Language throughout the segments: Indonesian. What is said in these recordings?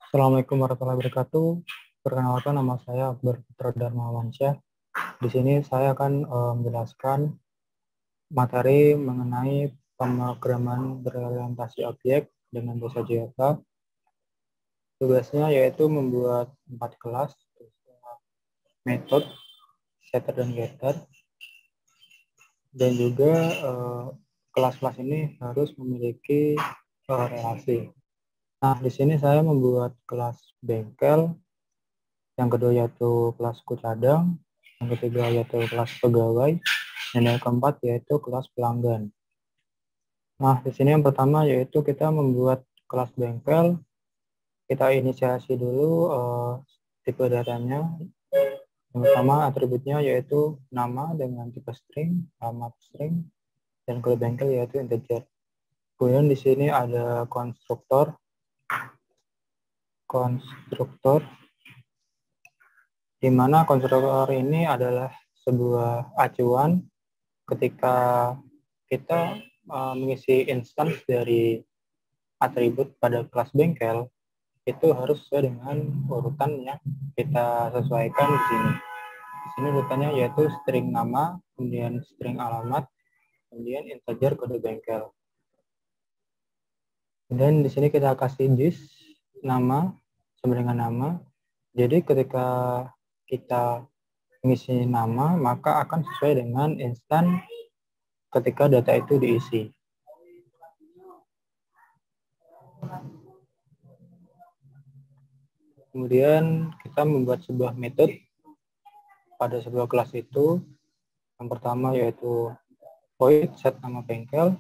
Assalamualaikum warahmatullahi wabarakatuh. Perkenalkan, nama saya Akbar Putra Darmawansyah. Di sini saya akan menjelaskan materi mengenai pemrograman berorientasi objek dengan bahasa Java. Tugasnya yaitu membuat 4 kelas, method, setter dan getter, dan juga kelas-kelas ini harus memiliki relasi. Nah, di sini saya membuat kelas bengkel, yang kedua yaitu kelas suku cadang, yang ketiga yaitu kelas pegawai, dan yang keempat yaitu kelas pelanggan. Nah, di sini yang pertama yaitu kita membuat kelas bengkel. Kita inisiasi dulu tipe datanya. Yang pertama atributnya yaitu nama dengan tipe string, alamat string, dan kode bengkel yaitu integer. Kemudian di sini ada konstruktor di mana konstruktor ini adalah sebuah acuan ketika kita mengisi instance dari atribut pada kelas bengkel, itu harus sesuai dengan urutan yang kita sesuaikan di sini. Di sini urutannya yaitu string nama, kemudian string alamat, kemudian integer kode bengkel. Dan di sini kita kasih this nama sama dengan nama. Jadi ketika kita mengisi nama, maka akan sesuai dengan instan ketika data itu diisi. Kemudian kita membuat sebuah metode pada sebuah kelas itu. Yang pertama yaitu void set nama bengkel.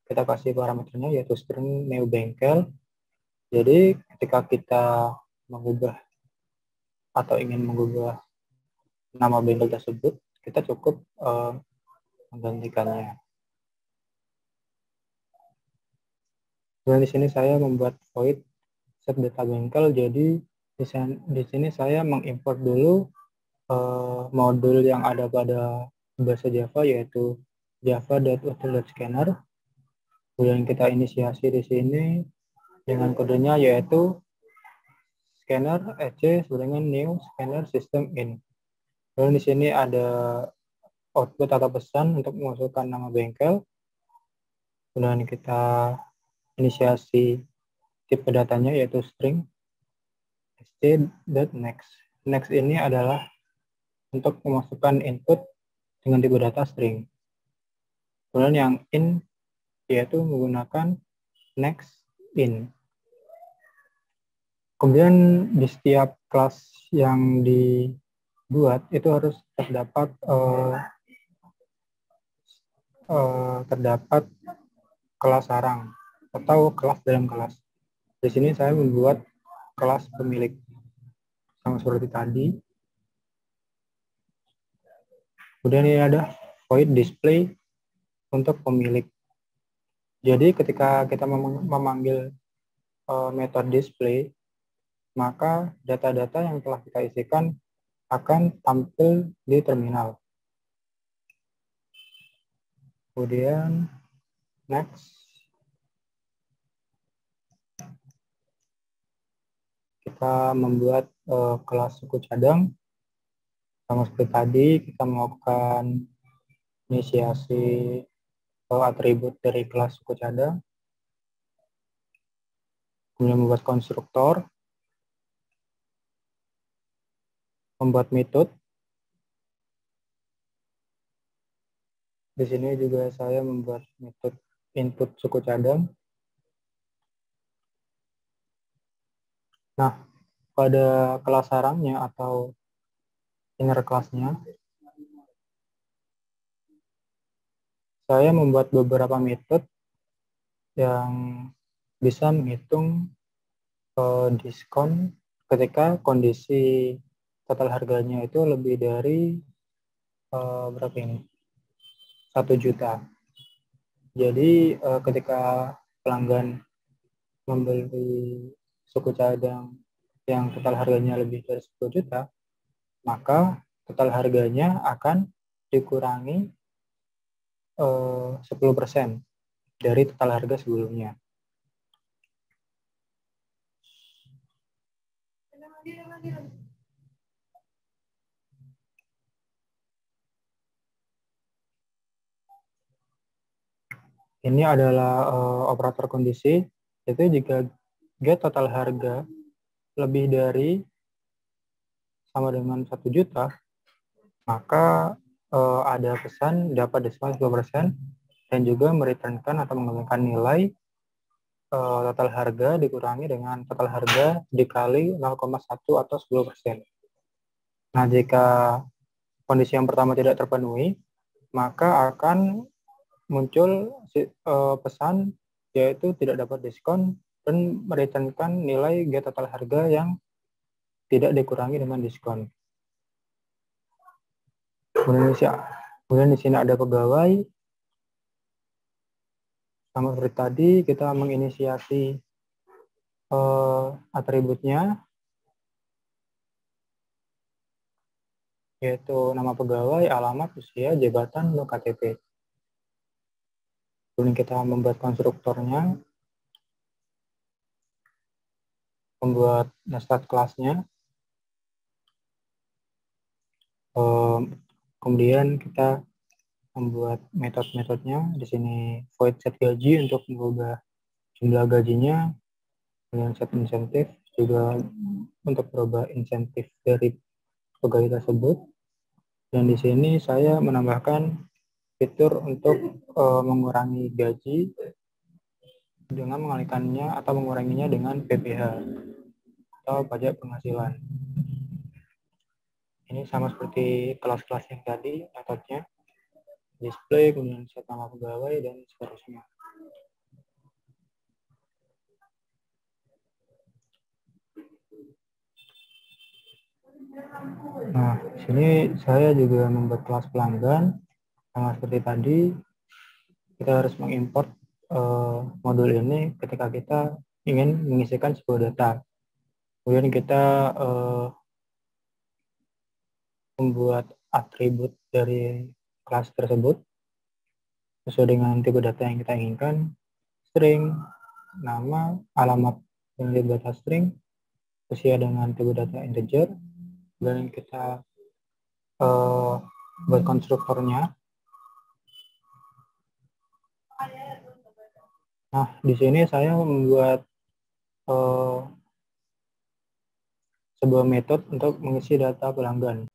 Kita kasih parameternya yaitu string new bengkel. Jadi ketika kita mengubah atau ingin mengubah nama bengkel tersebut, kita cukup menggantikannya. Dan di sini saya membuat void set data bengkel. Jadi di sini saya mengimport dulu modul yang ada pada bahasa Java yaitu java.auto.scanner. Kemudian kita inisiasi di sini dengan kodenya yaitu scanner ec dengan new scanner system in. Dan di sini ada output atau pesan untuk memasukkan nama bengkel. Kemudian kita inisiasi tipe datanya yaitu string st.next. Next ini adalah untuk memasukkan input dengan tipe data string. Kemudian yang in yaitu menggunakan next in. Kemudian di setiap kelas yang dibuat itu harus terdapat kelas sarang atau kelas dalam kelas. Di sini saya membuat kelas pemilik sama seperti tadi. Kemudian ini ada void display untuk pemilik. Jadi ketika kita memanggil metode display, maka data-data yang telah kita isikan akan tampil di terminal. Kemudian next, kita membuat kelas suku cadang. Sama seperti tadi, kita melakukan inisiasi atribut dari kelas suku cadang. Kemudian membuat konstruktor, membuat metode. Di sini juga saya membuat metode input suku cadang. Nah, pada kelas sarangnya atau inner kelasnya, saya membuat beberapa metode yang bisa menghitung diskon ketika kondisi total harganya itu lebih dari berapa ini? 1 juta. Jadi ketika pelanggan membeli suku cadang yang total harganya lebih dari 10 juta, maka total harganya akan dikurangi 10% dari total harga sebelumnya. Ini adalah operator kondisi, itu jika get total harga lebih dari sama dengan 1 juta, maka ada pesan dapat diskon 10% dan juga mereturnkan atau mengembalikan nilai total harga dikurangi dengan total harga dikali 0,1 atau 10%. Nah, jika kondisi yang pertama tidak terpenuhi, maka akan muncul pesan yaitu tidak dapat diskon dan mereturnkan nilai get total harga yang tidak dikurangi dengan diskon. Kemudian di sini ada pegawai. Sama seperti tadi, kita menginisiasi atributnya, yaitu nama pegawai, alamat, usia, jabatan, dan KTP. Kemudian kita membuat konstruktornya, membuat nested kelasnya. Kemudian kita membuat metode-metodenya. Di sini void set gaji untuk mengubah jumlah gajinya, kemudian set insentif juga untuk berubah insentif dari pegawai tersebut. Dan di sini saya menambahkan fitur untuk mengurangi gaji dengan mengalihkannya atau menguranginya dengan PPh atau pajak penghasilan. Ini sama seperti kelas-kelas yang tadi, metodenya display, kemudian set nama pegawai, dan seterusnya. Nah, di sini saya juga membuat kelas pelanggan. Sama seperti tadi, kita harus mengimport modul ini ketika kita ingin mengisikan sebuah data. Kemudian kita membuat atribut dari kelas tersebut sesuai dengan tipe data yang kita inginkan, string, nama, alamat dengan tipe data string, usia dengan tipe data integer, dan kita buat konstruktornya. Nah, di sini saya membuat sebuah metode untuk mengisi data pelanggan.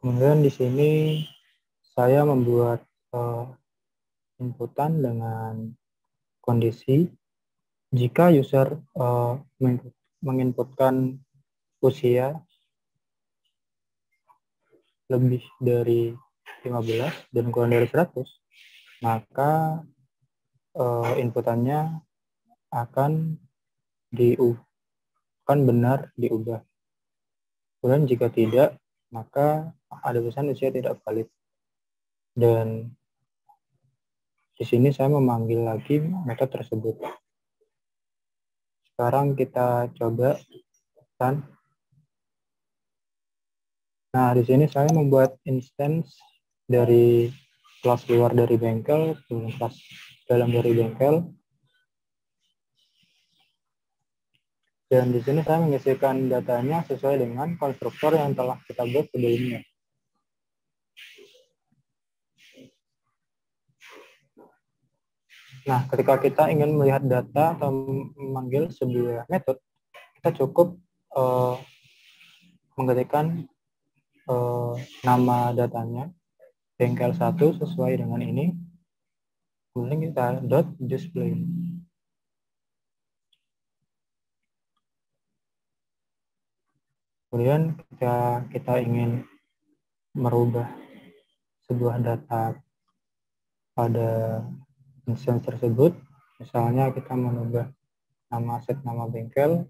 Kemudian di sini saya membuat inputan dengan kondisi jika user menginputkan usia lebih dari 15 dan kurang dari 100, maka inputannya akan benar diubah. Kemudian jika tidak, maka ada pesan usia tidak valid. Dan di sini saya memanggil lagi metode tersebut. Sekarang kita coba kan. Nah, di sini saya membuat instance dari kelas luar dari bengkel, kelas dalam dari bengkel. Dan di sini saya mengisikan datanya sesuai dengan konstruktor yang telah kita buat sebelumnya. Nah, ketika kita ingin melihat data atau memanggil sebuah metode, kita cukup mengketikkan nama datanya, bengkel 1 sesuai dengan ini. Kemudian kita .display. Kemudian ketika kita ingin merubah sebuah data pada instance tersebut, misalnya kita merubah nama set nama bengkel,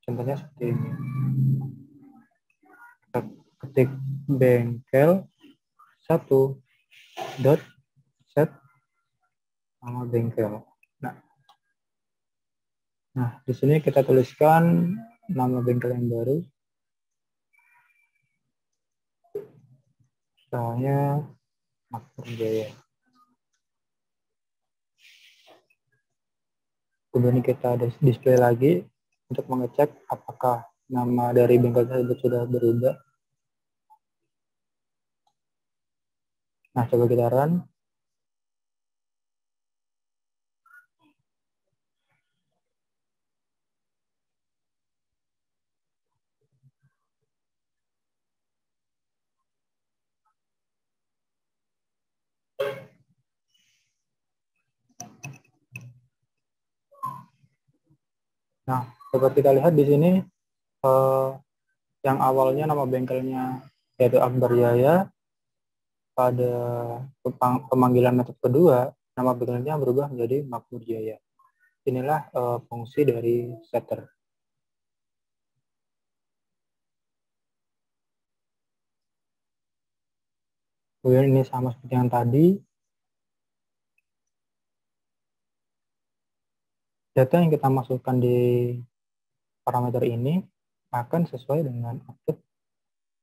contohnya seperti ini. Kita ketik bengkel 1 dot set nama bengkel. Nah, di sini kita tuliskan nama bengkel yang baru. Misalnya Makmur Jaya. Kemudian kita display lagi untuk mengecek apakah nama dari bengkel tersebut sudah berubah. Nah, coba kita run. Nah, dapat kita lihat di sini yang awalnya nama bengkelnya yaitu Akbar Jaya, pada pemanggilan metode kedua, nama bengkelnya berubah menjadi Makmur Jaya. Inilah fungsi dari setter. Kemudian ini sama seperti yang tadi, data yang kita masukkan di parameter ini akan sesuai dengan output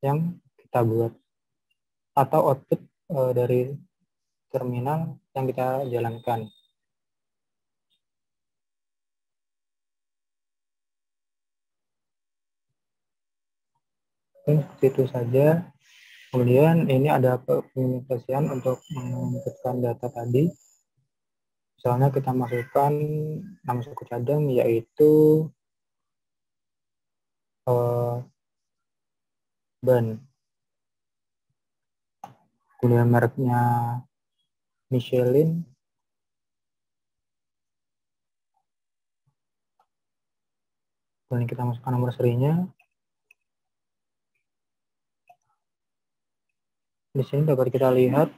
yang kita buat atau output dari terminal yang kita jalankan. Seperti itu saja. Kemudian ini ada pengintegrasian untuk menginputkan data tadi. Misalnya kita masukkan nama suku cadang yaitu ban. Kemudian mereknya Michelin. Kemudian kita masukkan nomor serinya. Di sini dapat kita lihat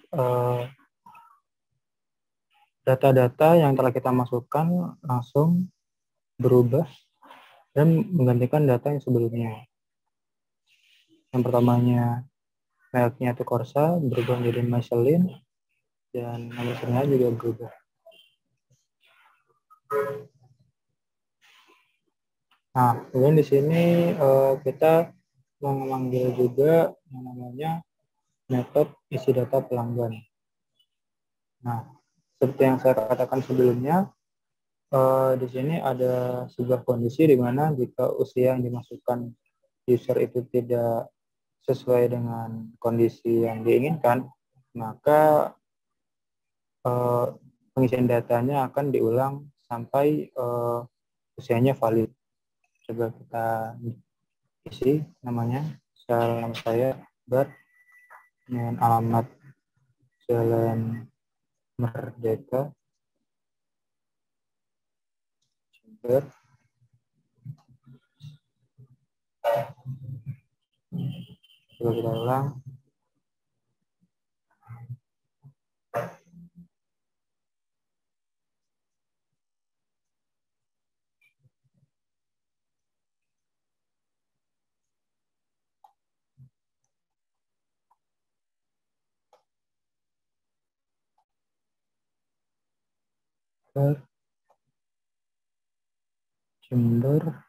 data-data yang telah kita masukkan langsung berubah dan menggantikan data yang sebelumnya. Yang pertamanya mereknya itu Corsa berubah menjadi Michelin dan nomor serinya juga berubah. Nah, kemudian di sini kita memanggil juga yang namanya metode isi data pelanggan. Nah, seperti yang saya katakan sebelumnya, di sini ada sebuah kondisi di mana jika usia yang dimasukkan user itu tidak sesuai dengan kondisi yang diinginkan, maka pengisian datanya akan diulang sampai usianya valid. Coba kita isi namanya, nama saya Bar, dengan alamat Jalan Merdeka, Jember. Coba kita ulang. Jember.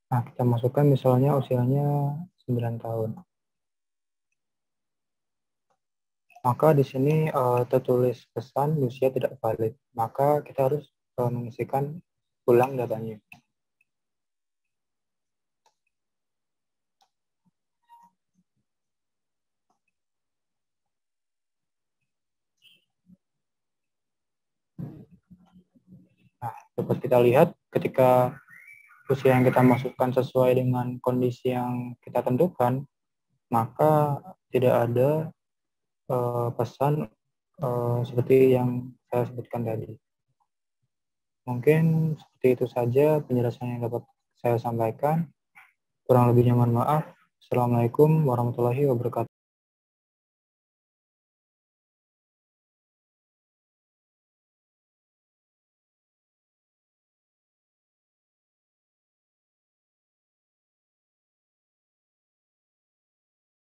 Nah, kita masukkan misalnya usianya 9 tahun. Maka di sini tertulis pesan usia tidak valid. Maka kita harus mengisikan ulang datanya. Nah, dapat kita lihat ketika usia yang kita masukkan sesuai dengan kondisi yang kita tentukan, maka tidak ada pesan seperti yang saya sebutkan tadi. Mungkin seperti itu saja penjelasan yang dapat saya sampaikan. Kurang lebihnya mohon maaf. Assalamualaikum warahmatullahi wabarakatuh.